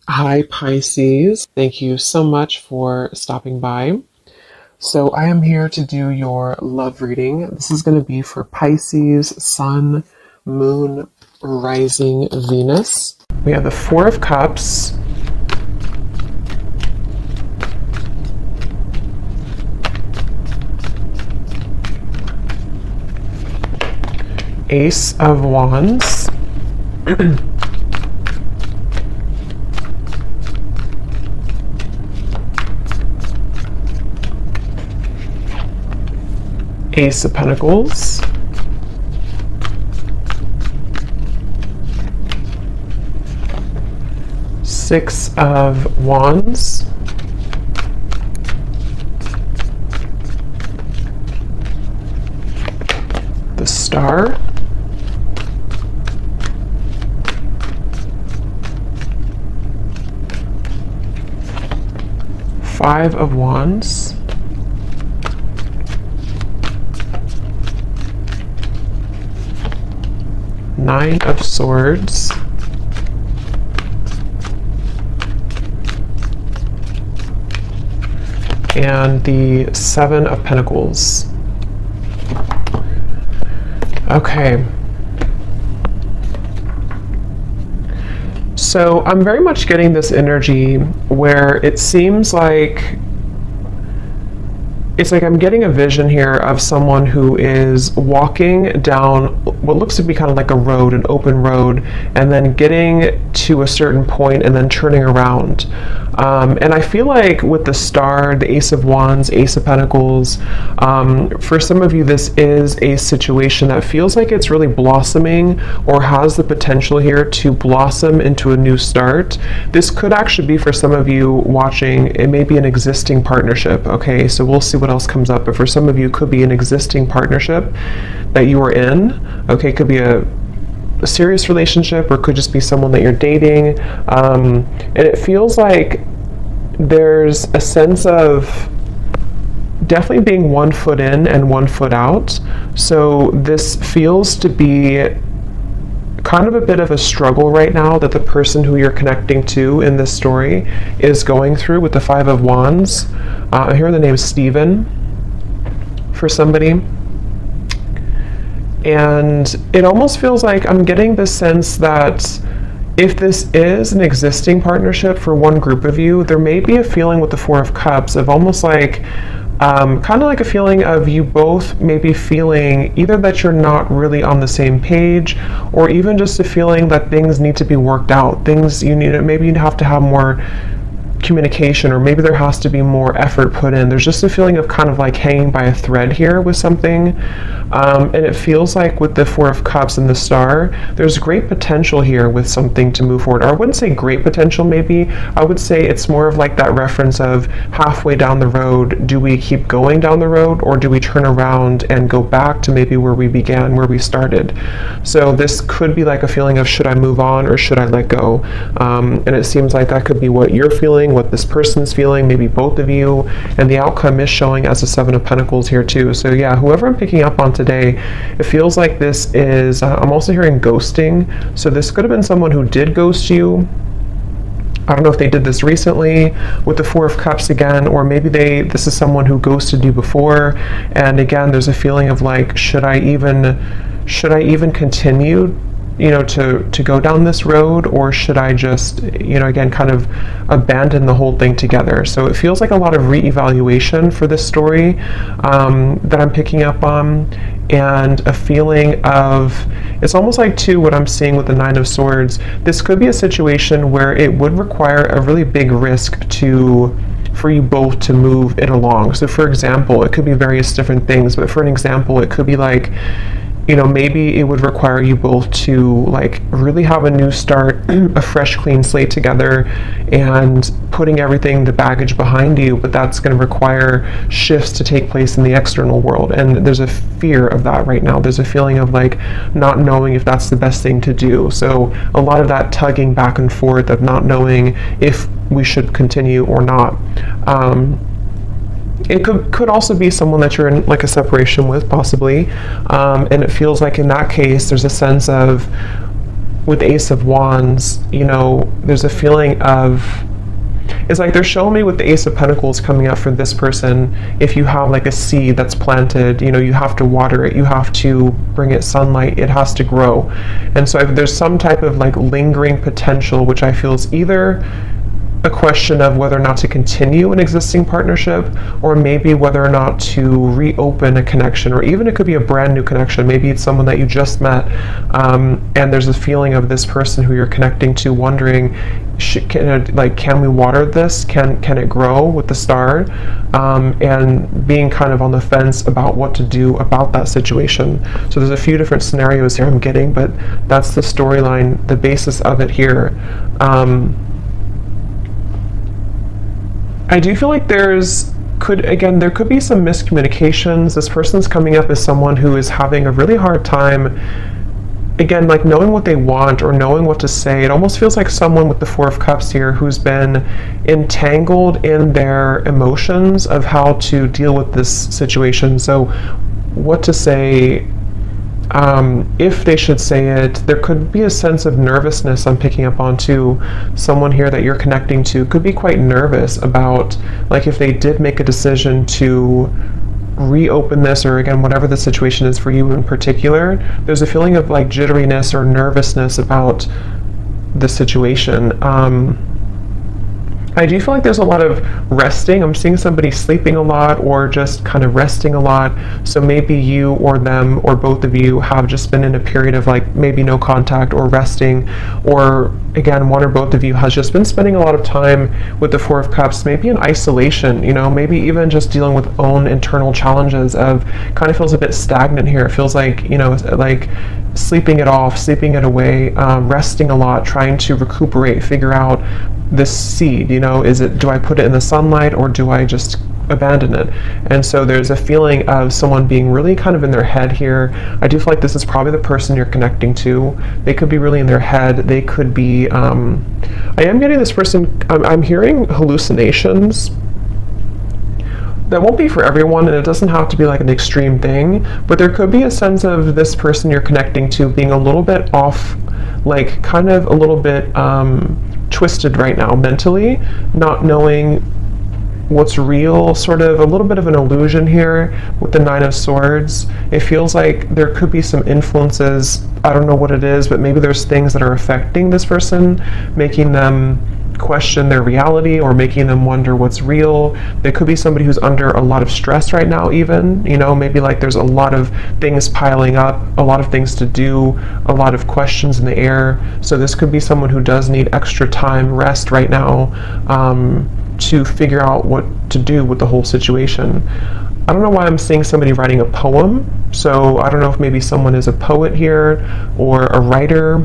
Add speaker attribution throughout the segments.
Speaker 1: Hi, Pisces. Thank you so much for stopping by. So, I am here to do your love reading. This is going to be for Pisces, Sun, Moon, Rising, Venus. We have the Four of Cups, Ace of Wands, Ace of Pentacles, Six of Wands, the Star, Five of Wands, Nine of Swords, and the Seven of Pentacles. Okay. So I'm very much getting this energy where it seems like I'm getting a vision here of someone who is walking down what looks to be kind of like a road, an open road, and then getting to a certain point and then turning around. And I feel like with the Star, the Ace of Wands, Ace of Pentacles, for some of you, this is a situation that feels like it's really blossoming or has the potential here to blossom into a new start. This could actually be for some of you watching, it may be an existing partnership, okay? So we'll see what else comes up, but for some of you, it could be an existing partnership that you are in, okay? It could be a serious relationship, or it could just be someone that you're dating, and it feels like there's a sense of definitely being 1 foot in and 1 foot out. So this feels to be kind of a bit of a struggle right now that the person who you're connecting to in this story is going through with the Five of Wands. I hear the name Stephen for somebody. And it almost feels like I'm getting the sense that if this is an existing partnership for one group of you, there may be a feeling with the Four of Cups of almost like, kind of like a feeling of you both maybe feeling either that you're not really on the same page, or even just a feeling that things need to be worked out. Things you need, maybe you have to have more communication, or maybe there has to be more effort put in. There's just a feeling of kind of like hanging by a thread here with something. And it feels like with the Four of Cups and the Star, there's great potential here with something to move forward. Or I wouldn't say great potential, maybe. I would say it's more of like that reference of halfway down the road, do we keep going down the road, or do we turn around and go back to maybe where we began, where we started? So this could be like a feeling of, should I move on or should I let go? And it seems like that could be what you're feeling, what this person's feeling, maybe both of you, and the outcome is showing as a Seven of Pentacles here too. So yeah, whoever I'm picking up on today, it feels like this is, I'm also hearing ghosting. So this could have been someone who did ghost you. I don't know if they did this recently with the Four of Cups again, or maybe this is someone who ghosted you before. And again, there's a feeling of like, should I even continue, to go down this road, or should I just, again, kind of abandon the whole thing together? So it feels like a lot of reevaluation for this story that I'm picking up on, and a feeling of, it's almost like too what I'm seeing with the Nine of Swords. This could be a situation where it would require a really big risk for you both to move it along. So for example, it could be various different things, but for an example, it could be like, maybe it would require you both to like really have a new start, a fresh, clean slate together, and putting everything, the baggage behind you, but that's going to require shifts to take place in the external world. And there's a fear of that right now. There's a feeling of like not knowing if that's the best thing to do. So a lot of that tugging back and forth of not knowing if we should continue or not. It could also be someone that you're in like a separation with, possibly, and it feels like in that case there's a sense of with the Ace of Wands, you know, there's a feeling of, it's like they're showing me with the Ace of Pentacles coming up for this person, if you have like a seed that's planted, you know, you have to water it, you have to bring it sunlight, it has to grow. And so if there's some type of like lingering potential, which I feel is either a question of whether or not to continue an existing partnership, or maybe whether or not to reopen a connection, or even it could be a brand new connection. Maybe it's someone that you just met, and there's a feeling of this person who you're connecting to wondering, can we water this? Can it grow with the star? And being kind of on the fence about what to do about that situation. So there's a few different scenarios here I'm getting, but that's the storyline, the basis of it here. I do feel like there could be some miscommunications. This person's coming up as someone who is having a really hard time, again, like knowing what they want or knowing what to say. It almost feels like someone with the Four of Cups here who's been entangled in their emotions of how to deal with this situation. So what to say, if they should say it. There could be a sense of nervousness I'm picking up on too. Someone here that you're connecting to could be quite nervous about, like, if they did make a decision to reopen this, or again, whatever the situation is for you in particular, there's a feeling of like jitteriness or nervousness about the situation. I do feel like there's a lot of resting. I'm seeing somebody sleeping a lot or just kind of resting a lot. So maybe you or them or both of you have just been in a period of like maybe no contact or resting, or again, one or both of you has just been spending a lot of time with the Four of Cups, maybe in isolation, you know, maybe even just dealing with own internal challenges of, kind of feels a bit stagnant here. It feels like, you know, like sleeping it off, sleeping it away, resting a lot, trying to recuperate, figure out this seed, you know, do I put it in the sunlight or do I just abandon it? And so there's a feeling of someone being really kind of in their head here. I do feel like this is probably the person you're connecting to. They could be really in their head. They could be, I am getting this person, I'm hearing hallucinations. That won't be for everyone, and it doesn't have to be like an extreme thing, but there could be a sense of this person you're connecting to being a little bit off, like kind of a little bit twisted right now mentally, not knowing what's real, sort of a little bit of an illusion here with the Nine of Swords. It feels like there could be some influences, I don't know what it is, but maybe there's things that are affecting this person, making them question their reality or making them wonder what's real. There could be somebody who's under a lot of stress right now even, you know, maybe like there's a lot of things piling up, a lot of things to do, a lot of questions in the air. So this could be someone who does need extra time, rest right now, to figure out what to do with the whole situation. I don't know why I'm seeing somebody writing a poem, so I don't know if maybe someone is a poet here or a writer.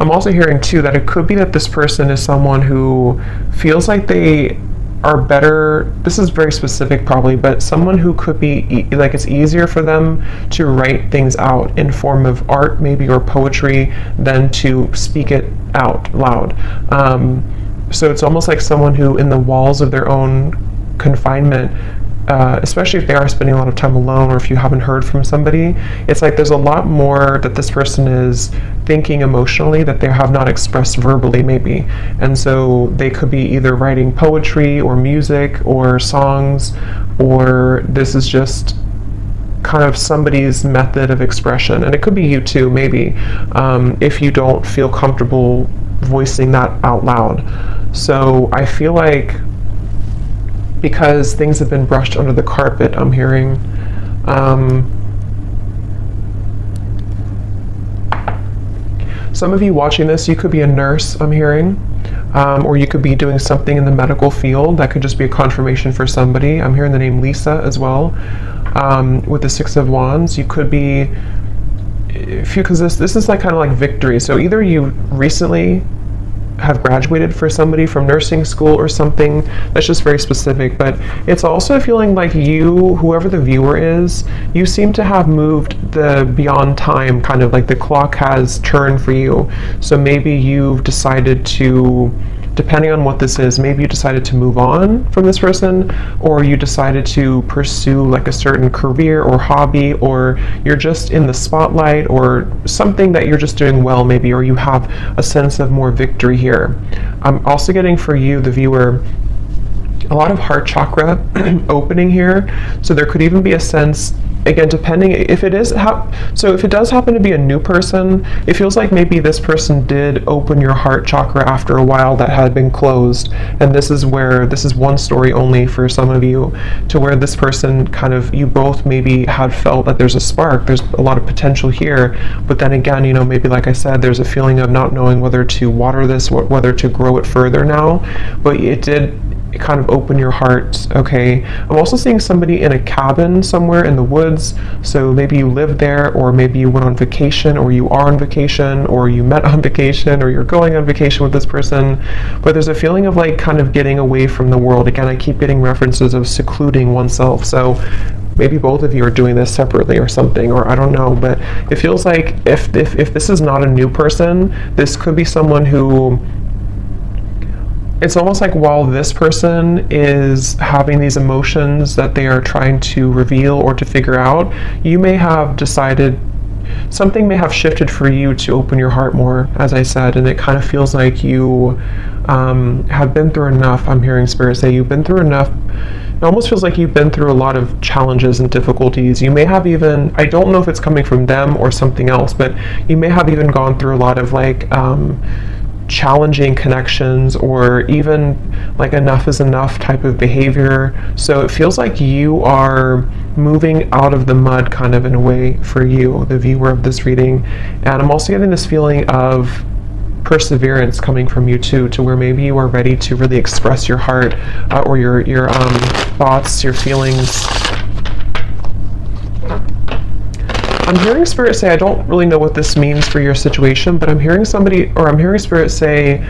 Speaker 1: I'm also hearing too that it could be that this person is someone who feels like they are better, this is very specific probably, but someone who could be like it's easier for them to write things out in form of art maybe or poetry than to speak it out loud. So it's almost like someone who in the walls of their own confinement, especially if they are spending a lot of time alone or if you haven't heard from somebody, it's like there's a lot more that this person is thinking emotionally that they have not expressed verbally maybe. And so they could be either writing poetry or music or songs, or this is just kind of somebody's method of expression. And it could be you too, maybe, if you don't feel comfortable voicing that out loud. So I feel like because things have been brushed under the carpet, I'm hearing, some of you watching this, you could be a nurse, I'm hearing, or you could be doing something in the medical field. That could just be a confirmation for somebody. I'm hearing the name Lisa as well. With the Six of Wands, you could be, because this is like kind of like victory. So either you recently have graduated for somebody from nursing school or something, that's just very specific, but it's also feeling like you, whoever the viewer is, you seem to have moved the beyond time, kind of like the clock has turned for you. So maybe you've decided to depending on what this is, maybe you decided to move on from this person, or you decided to pursue like a certain career or hobby, or you're just in the spotlight, or something that you're just doing well maybe, or you have a sense of more victory here. I'm also getting for you, the viewer, a lot of heart chakra opening here. So there could even be a sense, again, depending if it is so if it does happen to be a new person, it feels like maybe this person did open your heart chakra after a while that had been closed, and this is one story only for some of you, to where this person kind of, you both maybe had felt that there's a spark, there's a lot of potential here, but then again, you know, maybe like I said, there's a feeling of not knowing whether to water this, whether to grow it further now, but it did kind of open your heart. Okay, I'm also seeing somebody in a cabin somewhere in the woods, so maybe you live there, or maybe you went on vacation, or you are on vacation, or you met on vacation, or you're going on vacation with this person, but there's a feeling of like kind of getting away from the world. Again, I keep getting references of secluding oneself, so maybe both of you are doing this separately or something, or I don't know, but it feels like if this is not a new person, this could be someone who, it's almost like while this person is having these emotions that they are trying to reveal or to figure out, you may have decided, something may have shifted for you to open your heart more, as I said, and it kind of feels like you have been through enough. I'm hearing Spirit say you've been through enough. It almost feels like you've been through a lot of challenges and difficulties. You may have even, I don't know if it's coming from them or something else, but you may have even gone through a lot of like challenging connections, or even like enough is enough type of behavior. So it feels like you are moving out of the mud kind of in a way for you, the viewer of this reading. And I'm also getting this feeling of perseverance coming from you too, to where maybe you are ready to really express your heart, or your thoughts, your feelings. I'm hearing Spirit say, I don't really know what this means for your situation, but I'm hearing Spirit say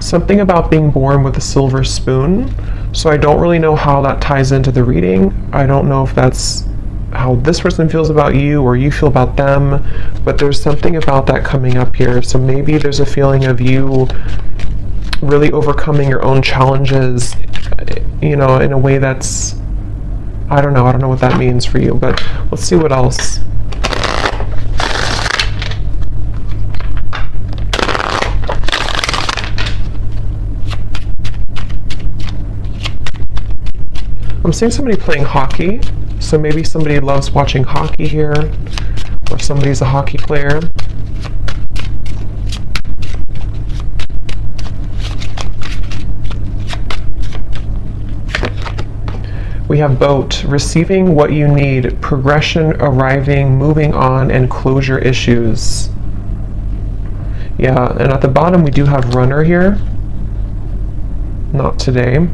Speaker 1: something about being born with a silver spoon. So I don't really know how that ties into the reading. I don't know if that's how this person feels about you or you feel about them, but there's something about that coming up here. So maybe there's a feeling of you really overcoming your own challenges, you know, in a way that's, I don't know what that means for you, but let's see what else. I'm seeing somebody playing hockey, so maybe somebody loves watching hockey here, or somebody's a hockey player. We have boat, receiving what you need, progression, arriving, moving on, and closure issues. Yeah, and at the bottom we do have runner here. Not today.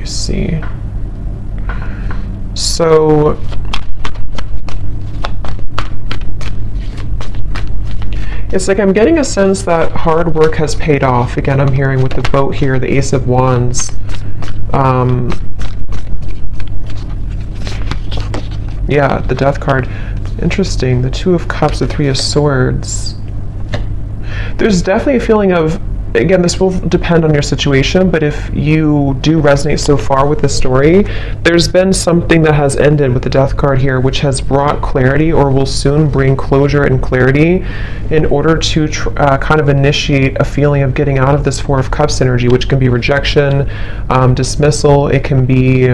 Speaker 1: See. So it's like I'm getting a sense that hard work has paid off. Again, I'm hearing with the boat here, the Ace of Wands. Yeah, the Death card. Interesting. The Two of Cups, the Three of Swords. There's definitely a feeling of, again, this will depend on your situation, but if you do resonate so far with the story, there's been something that has ended with the Death card here, which has brought clarity, or will soon bring closure and clarity, in order to kind of initiate a feeling of getting out of this Four of Cups energy, which can be rejection, dismissal. It can be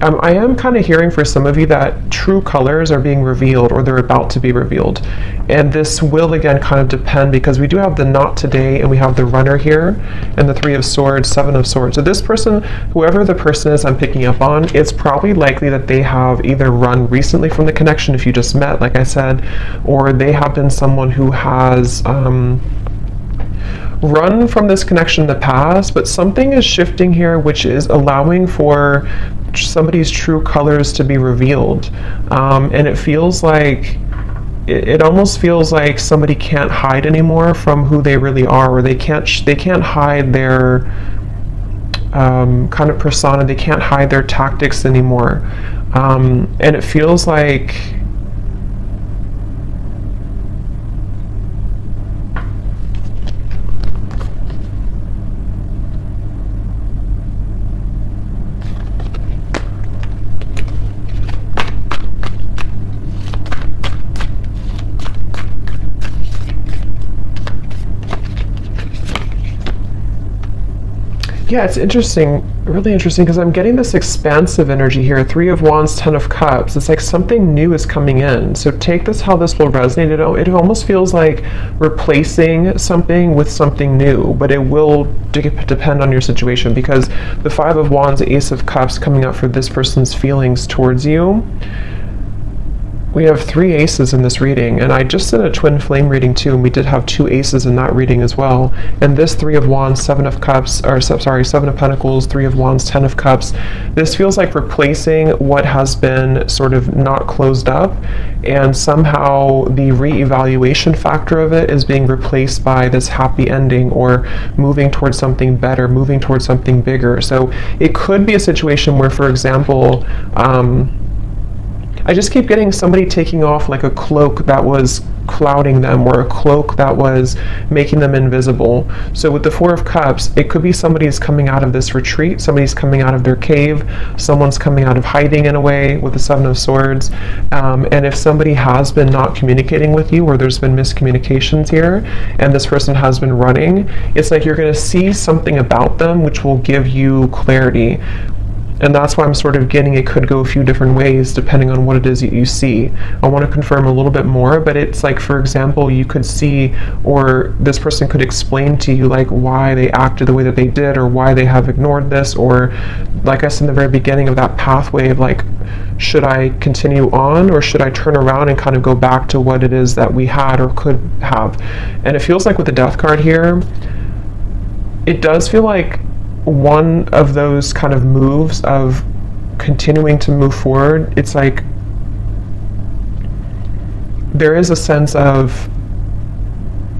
Speaker 1: I am kind of hearing for some of you that true colors are being revealed, or they're about to be revealed. And this will again kind of depend, because we do have the not today, and we have the runner here, and the 3 of swords, 7 of swords. So this person, whoever the person is I'm picking up on, it's probably likely that they have either run recently from the connection, if you just met, like I said, or they have been someone who has run from this connection in the past, but something is shifting here, which is allowing for somebody's true colors to be revealed. And it feels like, it almost feels like somebody can't hide anymore from who they really are, or they can't hide their kind of persona, they can't hide their tactics anymore. And it feels like yeah, it's interesting, really interesting, because I'm getting this expansive energy here. 3 of Wands, 10 of Cups. It's like something new is coming in. So take this how this will resonate. It almost feels like replacing something with something new, but it will depend on your situation, because the 5 of Wands, Ace of Cups coming up for this person's feelings towards you. We have 3 aces in this reading, and I just did a twin flame reading too, and we did have 2 aces in that reading as well. And this 3 of Wands, 7 of Cups, or sorry, 7 of Pentacles, 3 of Wands, 10 of Cups. This feels like replacing what has been sort of not closed up, and somehow the re-evaluation factor of it is being replaced by this happy ending, or moving towards something better, moving towards something bigger. So it could be a situation where, for example, I just keep getting somebody taking off like a cloak that was clouding them, or a cloak that was making them invisible. So with the 4 of Cups, it could be somebody's coming out of this retreat, somebody's coming out of their cave, someone's coming out of hiding in a way with the 7 of Swords. And if somebody has been not communicating with you, or there's been miscommunications here, and this person has been running, it's like you're going to see something about them which will give you clarity. And that's why I'm sort of getting it could go a few different ways depending on what it is that you see. I want to confirm a little bit more, but it's like, for example, you could see, or this person could explain to you like why they acted the way that they did, or why they have ignored this, or like I said in the very beginning of that pathway of like, should I continue on, or should I turn around and kind of go back to what it is that we had or could have. And it feels like with the Death card here, it does feel like one of those kind of moves of continuing to move forward. It's like there is a sense of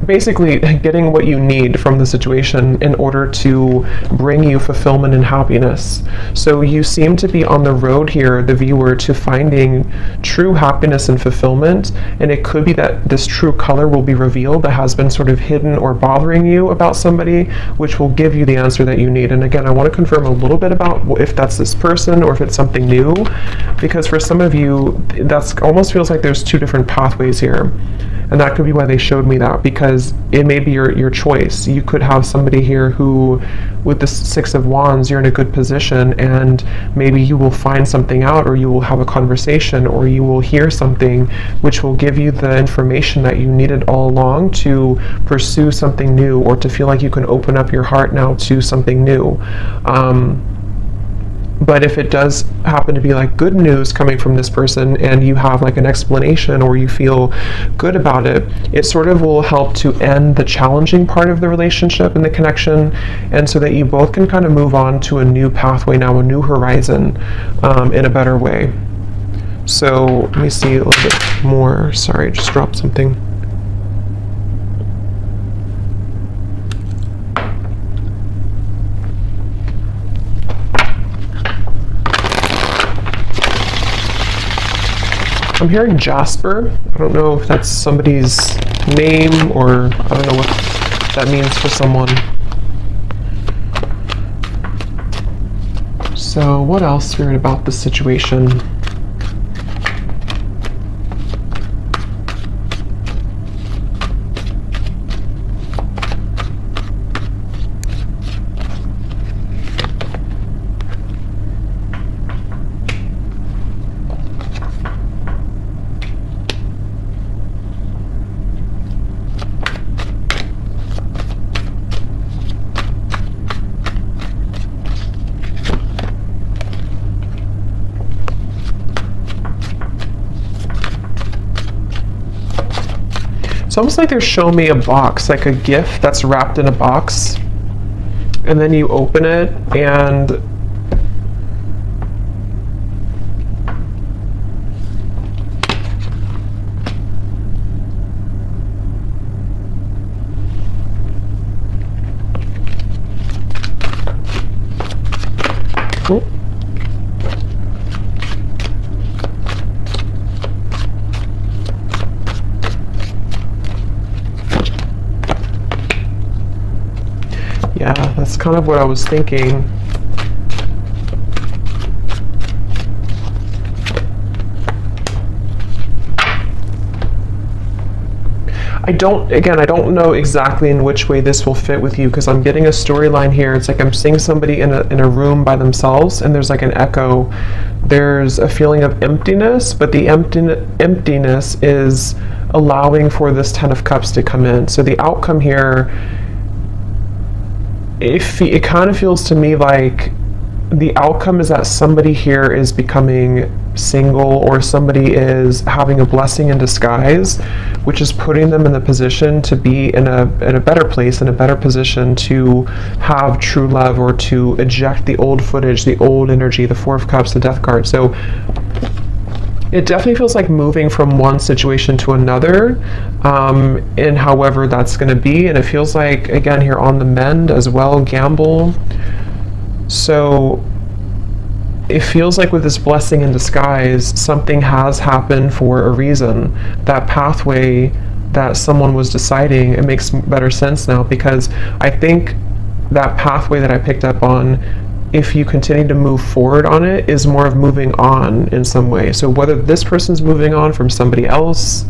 Speaker 1: basically getting what you need from the situation in order to bring you fulfillment and happiness. So you seem to be on the road here, the viewer, to finding true happiness and fulfillment, and it could be that this true color will be revealed that has been sort of hidden or bothering you about somebody, which will give you the answer that you need. And again, I want to confirm a little bit about if that's this person or if it's something new, because for some of you, that's almost feels like there's 2 different pathways here. And that could be why they showed me that, because it may be your choice. You could have somebody here who, with the 6 of Wands, you're in a good position, and maybe you will find something out, or you will have a conversation, or you will hear something which will give you the information that you needed all along to pursue something new, or to feel like you can open up your heart now to something new. But if it does happen to be like good news coming from this person, and you have like an explanation, or you feel good about it, it sort of will help to end the challenging part of the relationship and the connection, and so that you both can kind of move on to a new pathway now, a new horizon, in a better way. So let me see a little bit more. Sorry, I just dropped something. I'm hearing Jasper. I don't know if that's somebody's name, or I don't know what that means for someone. So what else, Spirit, about this situation? It's almost like they're showing me a box, like a gift that's wrapped in a box, and then you open it and yeah, that's kind of what I was thinking. I don't know exactly in which way this will fit with you, because I'm getting a storyline here. It's like I'm seeing somebody in a room by themselves, and there's like an echo. There's a feeling of emptiness, but the emptiness is allowing for this Ten of Cups to come in. So the outcome here, it kind of feels to me like the outcome is that somebody here is becoming single, or somebody is having a blessing in disguise, which is putting them in the position to be in a better place, in a better position to have true love, or to eject the old footage, the old energy, the Four of Cups, the Death card. So it definitely feels like moving from one situation to another, and however that's going to be. And it feels like, again, here on the mend as well, gamble. So it feels like with this blessing in disguise, something has happened for a reason. That pathway that someone was deciding, it makes better sense now, because I think that pathway that I picked up on, if you continue to move forward on it, is more of moving on in some way. So whether this person's moving on from somebody else,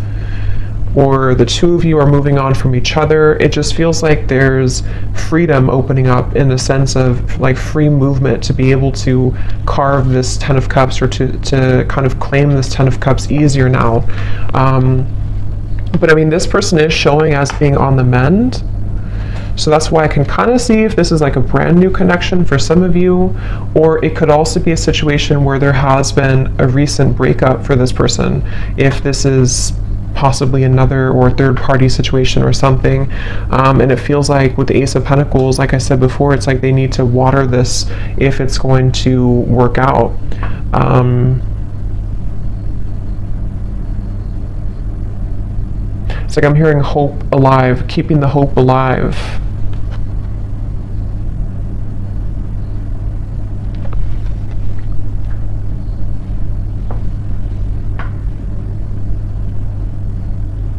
Speaker 1: or the two of you are moving on from each other, it just feels like there's freedom opening up, in the sense of like free movement to be able to carve this Ten of Cups, or to kind of claim this Ten of Cups easier now. But I mean, this person is showing as being on the mend. So that's why I can kind of see if this is like a brand new connection for some of you, or it could also be a situation where there has been a recent breakup for this person. If this is possibly another or third party situation or something, and it feels like with the Ace of Pentacles, like I said before, it's like they need to water this if it's going to work out. It's like I'm hearing hope alive, keeping the hope alive.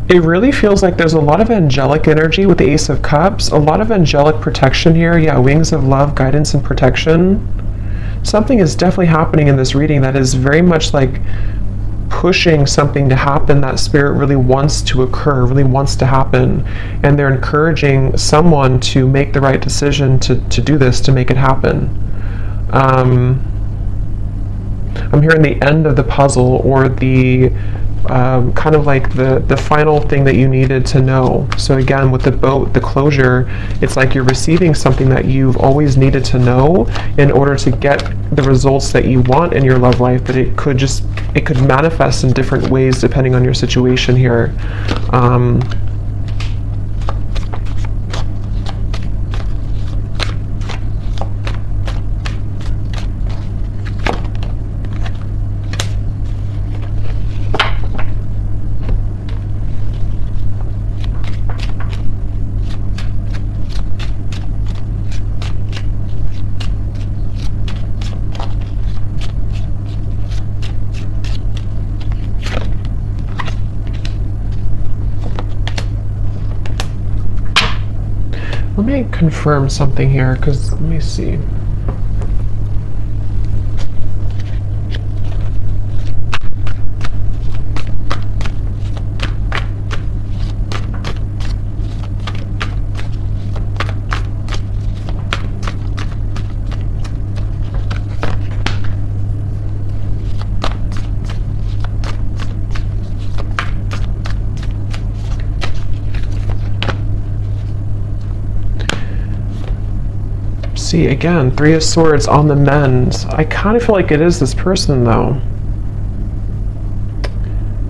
Speaker 1: It really feels like there's a lot of angelic energy with the Ace of Cups, a lot of angelic protection here. Yeah, wings of love, guidance and protection. Something is definitely happening in this reading that is very much like pushing something to happen that Spirit really wants to occur, really wants to happen. And they're encouraging someone to make the right decision to do this, to make it happen. I'm hearing the end of the puzzle, or the kind of like the final thing that you needed to know. So again, with the boat, the closure, it's like you're receiving something that you've always needed to know in order to get the results that you want in your love life, but it could manifest in different ways depending on your situation here. Let me confirm something here, because let me see. See, again, Three of Swords on the mend. I kind of feel like it is this person, though.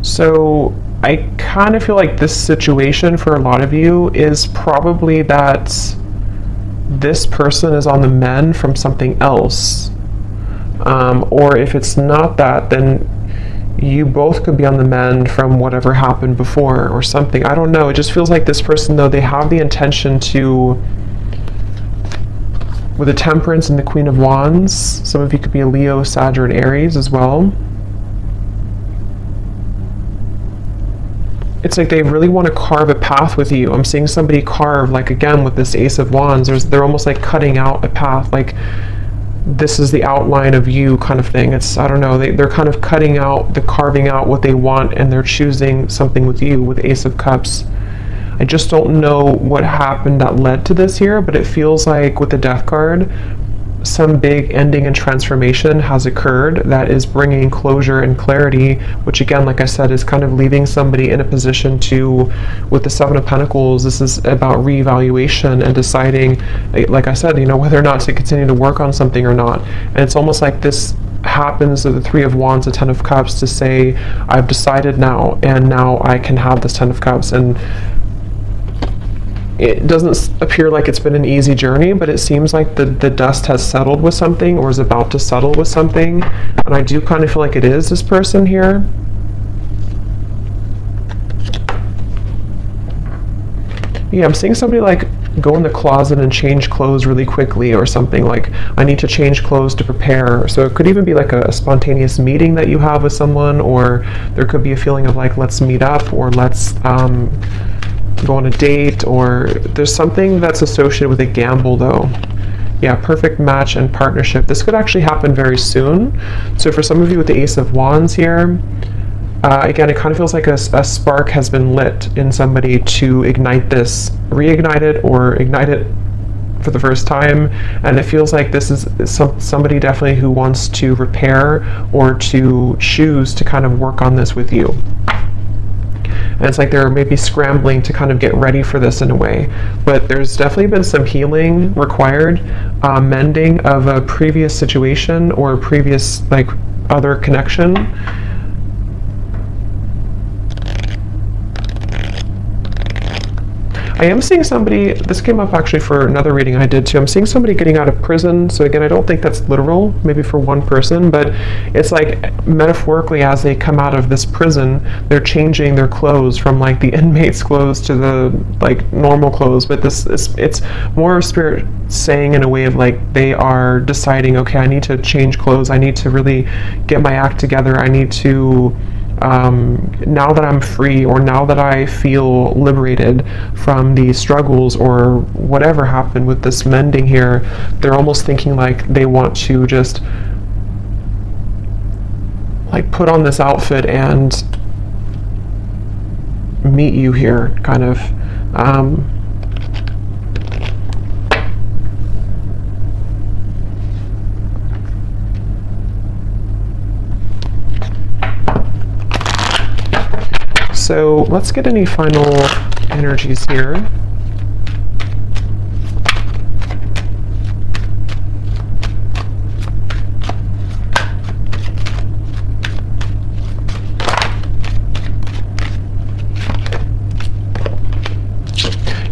Speaker 1: So I kind of feel like this situation for a lot of you is probably that this person is on the mend from something else. Or if it's not that, then you both could be on the mend from whatever happened before or something. I don't know. It just feels like this person, though, they have the intention to, with the Temperance and the Queen of Wands, some of you could be a Leo, Sag, or an Aries as well. It's like they really want to carve a path with you. I'm seeing somebody carve, like again with this Ace of Wands, they're almost like cutting out a path, like this is the outline of you kind of thing. It's, I don't know, they're kind of carving out what they want, and they're choosing something with you with Ace of Cups. I just don't know what happened that led to this here, but it feels like with the Death card, some big ending and transformation has occurred that is bringing closure and clarity, which again, like I said, is kind of leaving somebody in a position to, with the Seven of Pentacles, this is about reevaluation and deciding, like I said, whether or not to continue to work on something or not. And it's almost like this happens to the Three of Wands, the Ten of Cups, to say, I've decided now, and now I can have this Ten of Cups. And it doesn't appear like it's been an easy journey, but it seems like the dust has settled with something, or is about to settle with something. And I do kind of feel like it is this person here. Yeah, I'm seeing somebody like go in the closet and change clothes really quickly or something, like I need to change clothes to prepare. So it could even be like a spontaneous meeting that you have with someone, or there could be a feeling of like, let's meet up, or let's go on a date, or there's something that's associated with a gamble though. Yeah, perfect match and partnership. This could actually happen very soon. So for some of you with the Ace of Wands here, again, it kind of feels like a spark has been lit in somebody to ignite this, reignite it, or ignite it for the first time. And it feels like this is somebody definitely who wants to repair or to choose to kind of work on this with you. And it's like they're maybe scrambling to kind of get ready for this in a way. But there's definitely been some healing required, mending of a previous situation or a previous like other connection. I am seeing somebody, this came up actually for another reading I did too, I'm seeing somebody getting out of prison. So again, I don't think that's literal, maybe for one person, but it's like metaphorically, as they come out of this prison, they're changing their clothes from like the inmate's clothes to the like normal clothes. But it's more of spirit saying in a way of like they are deciding, okay, I need to change clothes, I need to really get my act together, I need to now that I'm free, or now that I feel liberated from the struggles or whatever happened with this mending here, they're almost thinking like they want to just like put on this outfit and meet you here, kind of. So let's get any final energies here.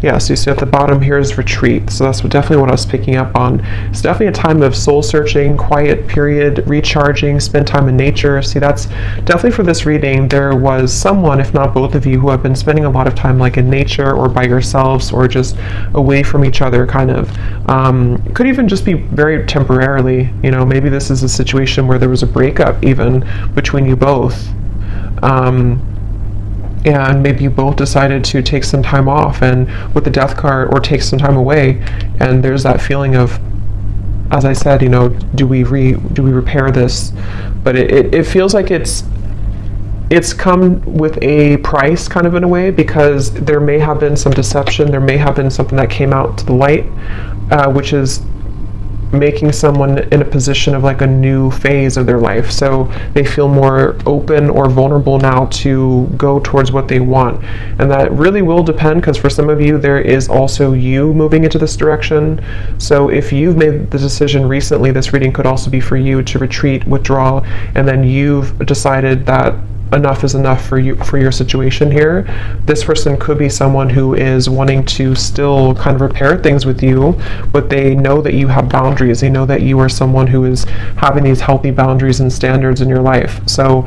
Speaker 1: Yeah, so you see at the bottom here is retreat. So that's definitely what I was picking up on. It's definitely a time of soul searching, quiet period, recharging, spend time in nature. See, that's definitely for this reading. There was someone, if not both of you, who have been spending a lot of time like in nature or by yourselves or just away from each other, kind of. Could even just be very temporarily, maybe this is a situation where there was a breakup even between you both. And maybe you both decided to take some time off, and with the Death card, or take some time away, and there's that feeling of, as I said, do we repair this? But it feels like it's come with a price, kind of in a way, because there may have been some deception, there may have been something that came out to the light, which is making someone in a position of like a new phase of their life. So they feel more open or vulnerable now to go towards what they want. And that really will depend, because for some of you, there is also you moving into this direction. So if you've made the decision recently, this reading could also be for you to retreat, withdraw, and then you've decided that enough is enough for you, for your situation here. This person could be someone who is wanting to still kind of repair things with you, but they know that you have boundaries. They know that you are someone who is having these healthy boundaries and standards in your life. So,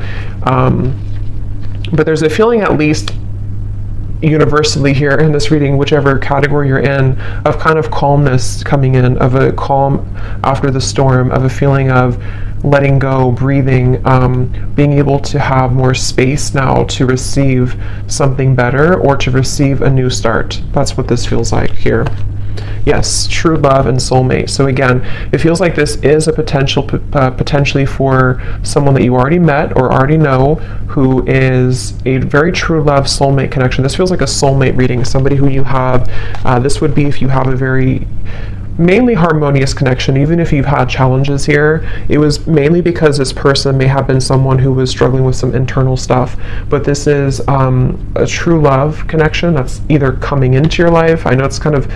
Speaker 1: but there's a feeling, at least universally here in this reading, whichever category you're in, of kind of calmness coming in, of a calm after the storm, of a feeling of letting go, breathing, being able to have more space now to receive something better or to receive a new start. That's what this feels like here. Yes, true love and soulmate. So again, it feels like this is a potentially for someone that you already met or already know, who is a very true love soulmate connection. This feels like a soulmate reading, somebody who you have, this would be if you have a very mainly harmonious connection. Even if you've had challenges here, it was mainly because this person may have been someone who was struggling with some internal stuff, but this is a true love connection that's either coming into your life. I know it's kind of,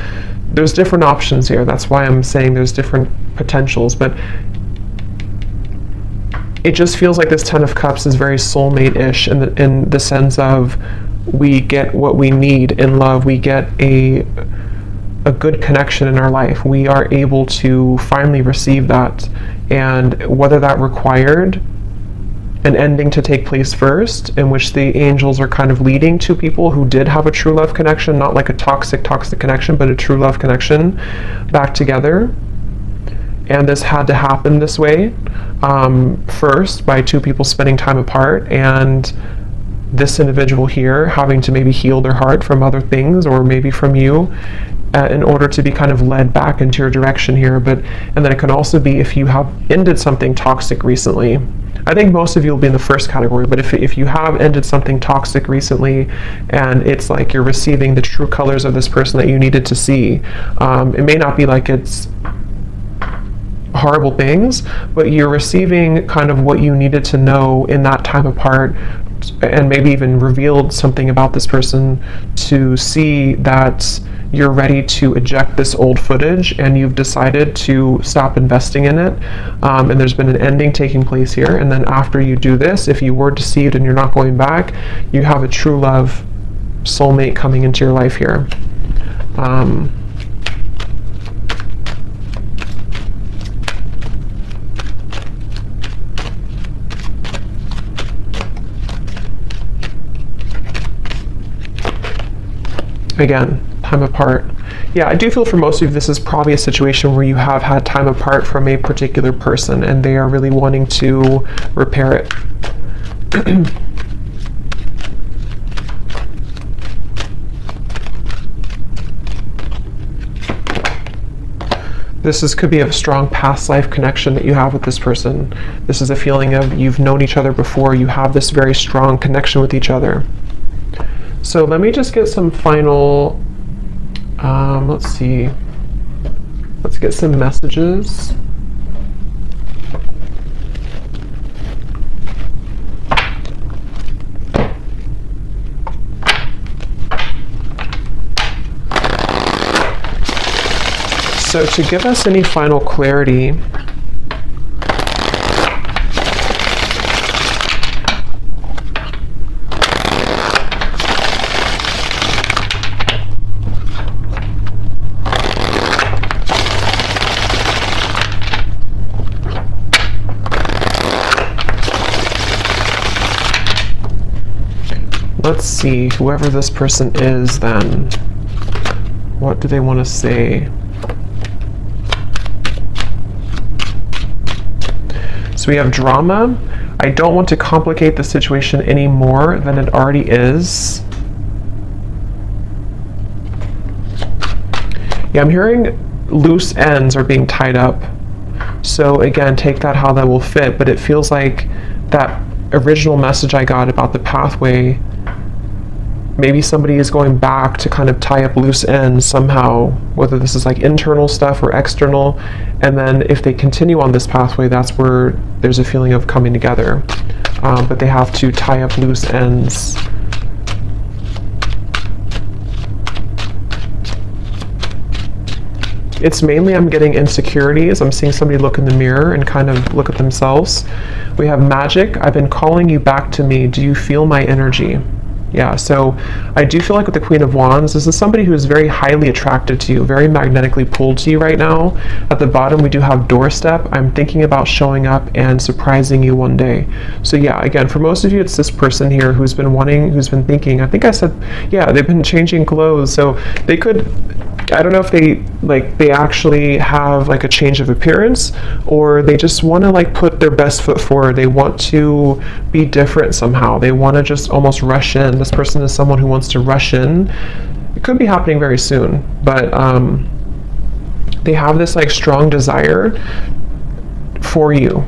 Speaker 1: there's different options here, that's why I'm saying there's different potentials, but it just feels like this Ten of Cups is very soulmate-ish in the sense of we get what we need in love, we get a good connection in our life, we are able to finally receive that. And whether that required an ending to take place first, in which the angels are kind of leading to people who did have a true love connection, not like a toxic connection, but a true love connection back together. And this had to happen this way, first by two people spending time apart, and this individual here having to maybe heal their heart from other things, or maybe from you, in order to be kind of led back into your direction here. And then it can also be if you have ended something toxic recently. I think most of you will be in the first category, but if you have ended something toxic recently, and it's like you're receiving the true colors of this person that you needed to see, it may not be like it's horrible things, but you're receiving kind of what you needed to know in that time apart, and maybe even revealed something about this person to see that you're ready to eject this old footage, and you've decided to stop investing in it, and there's been an ending taking place here. And then after you do this, if you were deceived and you're not going back, you have a true love soulmate coming into your life here. Again, time apart. Yeah, I do feel for most of you this is probably a situation where you have had time apart from a particular person and they are really wanting to repair it. Could be a strong past life connection that you have with this person. This is a feeling of you've known each other before, you have this very strong connection with each other. So let me just get some final, let's see, let's get some messages. So to give us any final clarity, let's see, whoever this person is then, what do they want to say? So we have drama. I don't want to complicate the situation any more than it already is. Yeah, I'm hearing loose ends are being tied up. So again, take that how that will fit, but it feels like that original message I got about the pathway, maybe somebody is going back to kind of tie up loose ends somehow, whether this is like internal stuff or external, and then if they continue on this pathway, that's where there's a feeling of coming together, but they have to tie up loose ends. It's mainly I'm getting insecurities. I'm seeing somebody look in the mirror and kind of look at themselves. We have magic. I've been calling you back to me. Do you feel my energy? Yeah, so I do feel like with the Queen of Wands, this is somebody who is very highly attracted to you, very magnetically pulled to you right now. At the bottom, we do have doorstep. I'm thinking about showing up and surprising you one day. So yeah, again, for most of you, it's this person here who's been thinking, I think I said, yeah, they've been changing clothes. So they could, I don't know if they actually have like a change of appearance, or they just want to like put their best foot forward. They want to be different somehow. They want to just almost rush in. This person is someone who wants to rush in. It could be happening very soon, but they have this like strong desire for you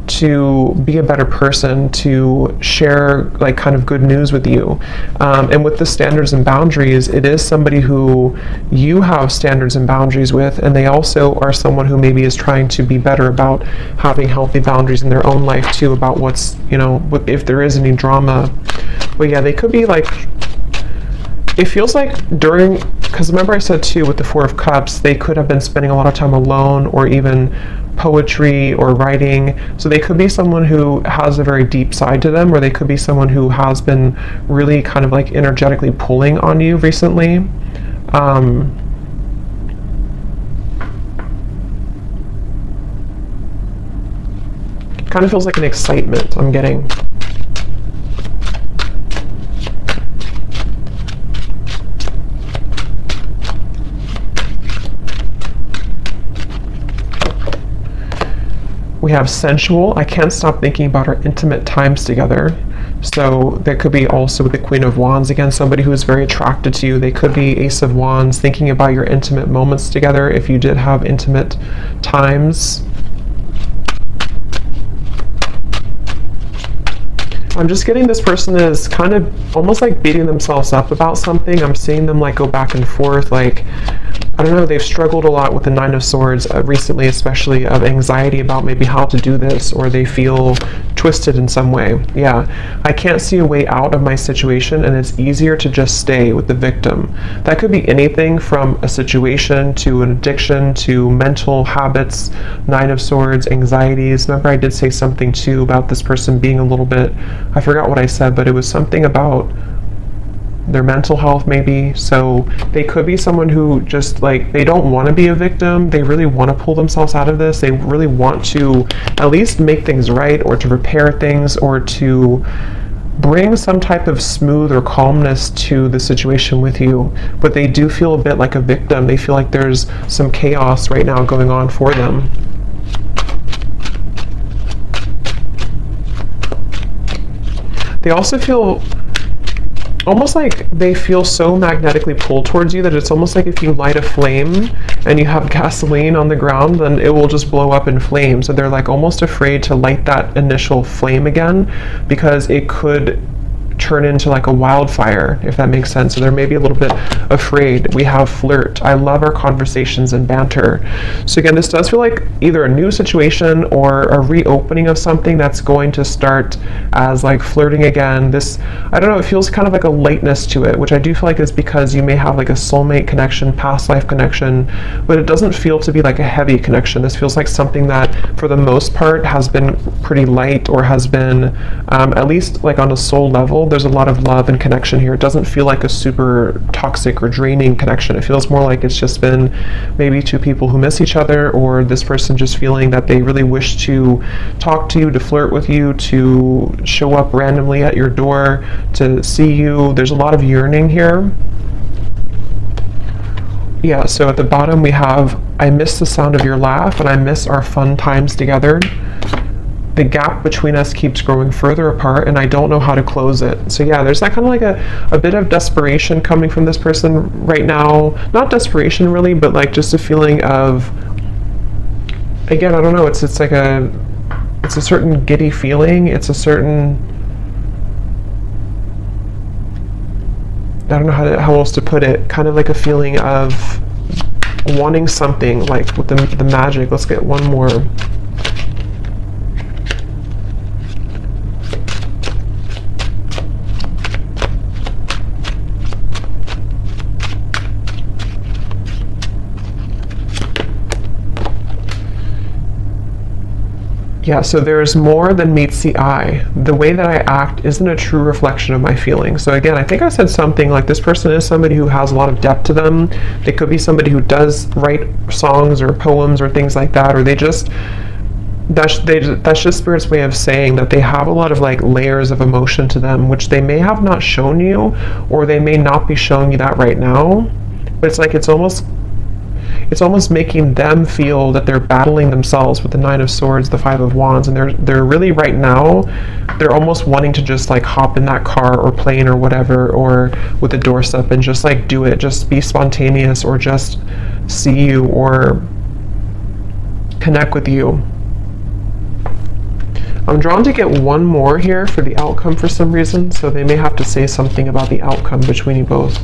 Speaker 1: to be a better person, to share like kind of good news with you. And with the standards and boundaries, it is somebody who you have standards and boundaries with, and they also are someone who maybe is trying to be better about having healthy boundaries in their own life too, about what's, if there is any drama. But yeah, they could be like, it feels like because remember I said too, with the Four of Cups, they could have been spending a lot of time alone, or even poetry or writing. So they could be someone who has a very deep side to them, or they could be someone who has been really kind of like energetically pulling on you recently. Kind of feels like an excitement I'm getting. We have sensual. I can't stop thinking about our intimate times together. So there could be also with the Queen of Wands, again, somebody who is very attracted to you. They could be Ace of Wands, thinking about your intimate moments together if you did have intimate times. I'm just getting this person is kind of almost like beating themselves up about something. I'm seeing them like go back and forth, like, I don't know, they've struggled a lot with the Nine of Swords recently, especially of anxiety about maybe how to do this, or they feel twisted in some way. Yeah, I can't see a way out of my situation, and it's easier to just stay with the victim. That could be anything from a situation to an addiction to mental habits, Nine of Swords, anxieties. Remember I did say something too about this person being a little bit, I forgot what I said, but it was something about their mental health maybe. So they could be someone who just like, they don't want to be a victim. They really want to pull themselves out of this. They really want to at least make things right, or to repair things, or to bring some type of smooth or calmness to the situation with you. But they do feel a bit like a victim. They feel like there's some chaos right now going on for them. They also feel almost like they feel so magnetically pulled towards you that it's almost like if you light a flame and you have gasoline on the ground, then it will just blow up in flames. So they're like almost afraid to light that initial flame again, because it could turn into like a wildfire, if that makes sense. So they're maybe a little bit afraid. We have flirt. I love our conversations and banter. So again, this does feel like either a new situation or a reopening of something that's going to start as like flirting again. This, I don't know, it feels kind of like a lightness to it, which I do feel like is because you may have like a soulmate connection, past life connection, but it doesn't feel to be like a heavy connection. This feels like something that for the most part has been pretty light, or has been at least like on a soul level, there's a lot of love and connection here. It doesn't feel like a super toxic or draining connection. It feels more like it's just been maybe two people who miss each other, or this person just feeling that they really wish to talk to you, to flirt with you, to show up randomly at your door, to see you. There's a lot of yearning here. Yeah, so at the bottom we have, I miss the sound of your laugh, and I miss our fun times together. The gap between us keeps growing further apart, and I don't know how to close it. So yeah, there's that kind of like a bit of desperation coming from this person right now. Not desperation really, but like just a feeling of, again, I don't know, it's like it's a certain giddy feeling. It's a certain, I don't know how else to put it, kind of like a feeling of wanting something, like with the magic. Let's get one more. Yeah, so there's more than meets the eye. The way that I act isn't a true reflection of my feelings. So again, I think I said something like this person is somebody who has a lot of depth to them. They could be somebody who does write songs or poems or things like that, or that's just Spirit's way of saying that they have a lot of like layers of emotion to them, which they may have not shown you, or they may not be showing you that right now. But it's like it's almost making them feel that they're battling themselves with the Nine of Swords, the Five of Wands, and they're really right now, they're almost wanting to just like hop in that car or plane or whatever, or with the doorstep and just like do it, just be spontaneous, or just see you or connect with you. I'm drawn to get one more here for the outcome for some reason, so they may have to say something about the outcome between you both.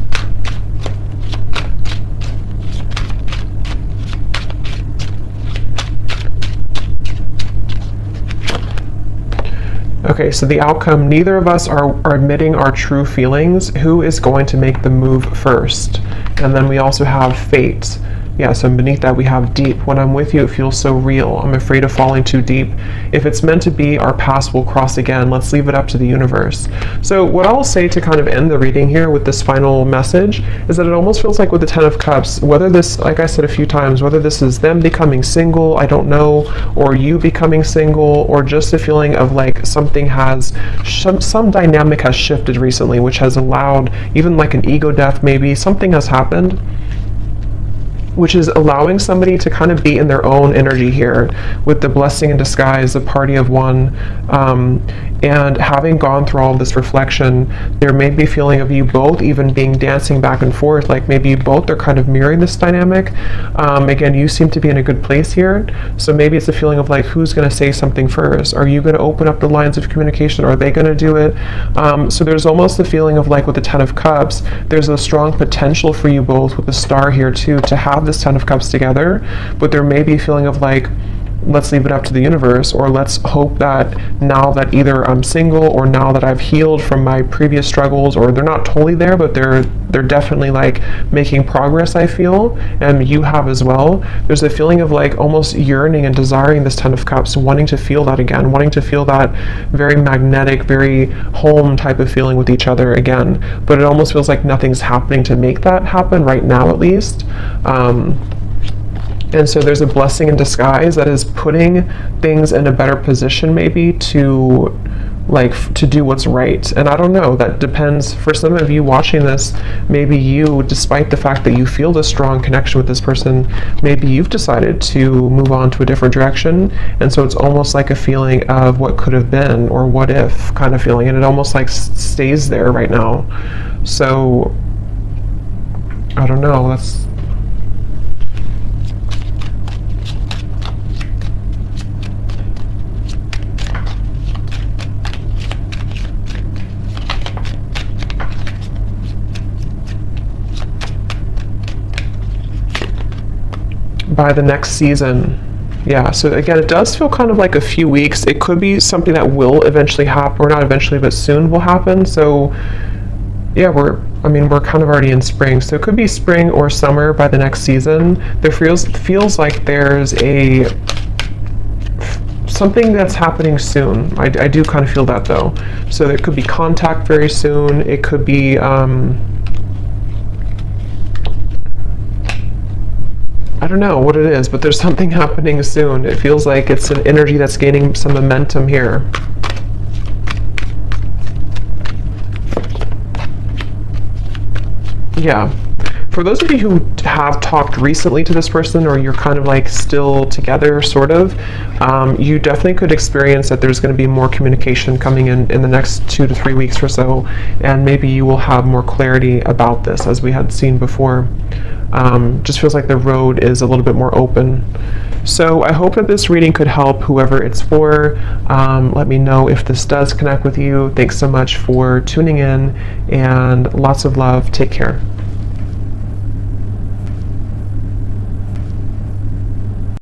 Speaker 1: Okay, so the outcome, neither of us are admitting our true feelings. Who is going to make the move first? And then we also have fate. Yeah, so beneath that we have deep. When I'm with you, it feels so real. I'm afraid of falling too deep. If it's meant to be, our paths will cross again. Let's leave it up to the universe. So what I'll say to kind of end the reading here with this final message is that it almost feels like with the Ten of Cups, whether this, like I said a few times, whether this is them becoming single, I don't know, or you becoming single, or just a feeling of like something has, some dynamic has shifted recently, which has allowed even like an ego death maybe, something has happened, which is allowing somebody to kind of be in their own energy here with the blessing in disguise, the party of one, and having gone through all this reflection, there may be a feeling of you both even being dancing back and forth, like maybe you both are kind of mirroring this dynamic. Again, you seem to be in a good place here, so maybe it's a feeling of like, who's going to say something first? Are you going to open up the lines of communication? Are they going to do it? So there's almost the feeling of like with the Ten of Cups, there's a strong potential for you both with the Star here too, to have this Ten of Cups together, but there may be a feeling of like, let's leave it up to the universe, or let's hope that now that either I'm single or now that I've healed from my previous struggles, or they're not totally there, but they're definitely like making progress, I feel, and you have as well. There's a feeling of like almost yearning and desiring this Ten of Cups, wanting to feel that again, wanting to feel that very magnetic, very home type of feeling with each other again, but it almost feels like nothing's happening to make that happen right now, at least. And so there's a blessing in disguise that is putting things in a better position maybe to do what's right. And I don't know, that depends. For some of you watching this, maybe you, despite the fact that you feel this strong connection with this person, maybe you've decided to move on to a different direction. And so it's almost like a feeling of what could have been or what if kind of feeling. And it almost like stays there right now. So I don't know, that's by the next season. Yeah, so again, it does feel kind of like a few weeks. It could be something that will eventually happen, or not eventually, but soon will happen. So yeah, we're kind of already in spring, so it could be spring or summer by the next season. There feels like there's something that's happening soon. I do kind of feel that though. So there could be contact very soon. It could be I don't know what it is, but there's something happening soon. It feels like it's an energy that's gaining some momentum here. Yeah. For those of you who have talked recently to this person, or you're kind of like still together, sort of, you definitely could experience that there's going to be more communication coming in the next 2 to 3 weeks or so, and maybe you will have more clarity about this, as we had seen before. Just feels like the road is a little bit more open. So I hope that this reading could help whoever it's for. Let me know if this does connect with you. Thanks so much for tuning in, and lots of love. Take care.